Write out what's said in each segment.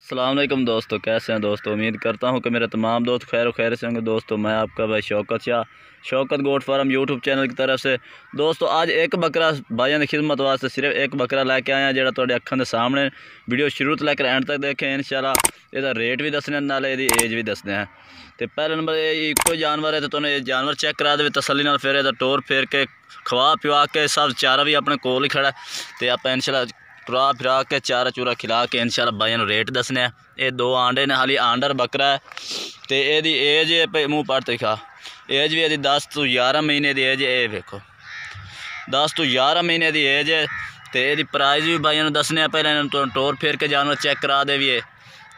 अस्सलाम वालेकुम दोस्तों, कैसे हैं दोस्तों। उम्मीद करता हूं कि मेरे तमाम दोस्त खैर से होंगे। दोस्तों मैं आपका भाई Shaukat goat farm YouTube channel की तरफ से दोस्तों आज एक बकरा भाइयों की खिदमत वास्ते सिर्फ एक बकरा लैके आया जो तुहाडे अखां दे सामने। वीडियो शुरू तो लैकर एंड तक देखें इंशाल्लाह। इसका रेट भी दसने नाले इसकी एज भी दसने हैं। तो पहले नंबर ये इको जानवर है, तो तुहानूं ये जानवर चेक करा दे तसल्ली नाल, फिर इसदा टोर फेर के खवा पिवा के सब चारा भी अपने कोल ही खड़ा। तो आप इंशाल्लाह टुरा फिरा के चारा चूरा खिला के इंशाल्लाह भाइयों रेट दसने हैं। ये दो आंडे ने, हाली आंडर बकरा है। तो यदी एज है मूँह पर दिखा, एज भी यदि 10 तो 11 महीने की एज है। ये देखो 10 तो 11 महीने की एज है। तो यदी प्राइस भी भाइयों दसने हैं। पहले इन्होंने टोर फेर के जानवर चेक करा दे भी है,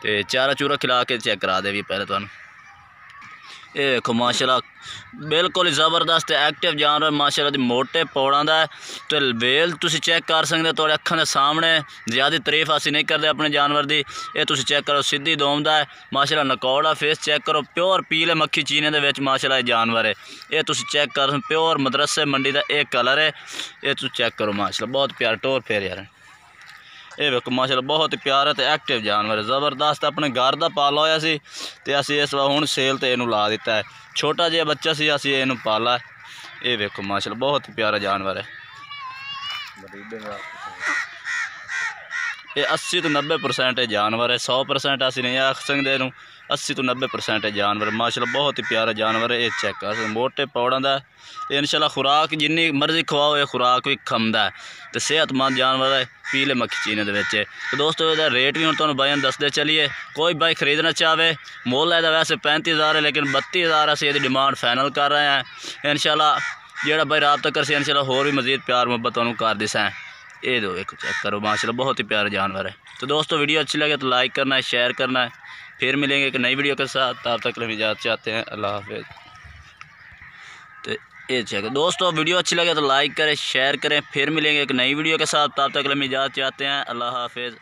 तो चारा चूरा खिला के चेक करा दे भी पहले तुहानूं। ये देखो माशाल्लाह बिल्कुल ज़बरदस्त एक्टिव जानवर माशाल्लाह दी मोटे पौड़ां दा है। तो वेल तुसी चेक कर सकते तुहाडे अखां दे सामने। ज़्यादा तारीफ असीं नहीं करते अपने जानवर दी। ये तुसी चेक करो सिद्धी दोम दा है माशाल्लाह। नकौड़ा फेस चेक करो, प्योर पीले मक्खी चीने दे विच माशाल्लाह जानवर है। ये तुसी चेक कर प्योर मदरसे मंडी दा एक कलर है। ये तुसी चेक करो माशाल्लाह बहुत प्यारा टोर फेर यार। ये वेखो माशाल्लाह बहुत ही प्यारा तो एक्टिव जानवर है, ज़बरदस्त। अपने घर का पाला होया सी ते असीं इस वार हुण सेल ते इहनूं ला दिता है। छोटा जिहा बच्चा सी असीं इहनूं पाला है। ये वेखो माशाल्लाह बहुत ही प्यारा जानवर है। ये 80 तो 90% जानवर है, 100% असीं नहीं आख सकते इहनूं। 80 तो 90% जानवर माशाल्लाह बहुत ही प्यारा जानवर है। ये चेक कर मोटे पौड़ां दा है। इंशाल्लाह खुराक जिन्नी मर्जी खवाओ ये खुराक भी खमदा है। तो सेहतमंद जानवर है, पीले मक्खी चीने दे विच। तो दोस्तों इसका रेट भी हुण तुहानूं भाई दसदे चलिए। कोई भाई खरीदना चाहे मुल है वैसे 35,000 है, लेकिन 32,000 असीं इसकी डिमांड फाइनल कर रहे हैं। इंशाल्लाह जिहड़ा भाई रब्ता करसे इंशाल्लाह होर भी मजीद प्यार मुहब्बत तुहानूं कर दिसां। ये दो एक चेक करो माशाल्लाह बहुत ही प्यारा जानवर है। तो दोस्तों वीडियो अच्छी लगे तो लाइक करना है, शेयर करना है। फिर मिलेंगे एक नई वीडियो के साथ, तब तक हम इजाज़त चाहते हैं। अल्लाह हाफिज़। तो ये चेक दोस्तों वीडियो अच्छी लगे तो लाइक करें, शेयर करें। फिर मिलेंगे एक नई वीडियो के साथ, तब तक हम इजाज़त चाहते हैं। अल्लाह हाफिज़।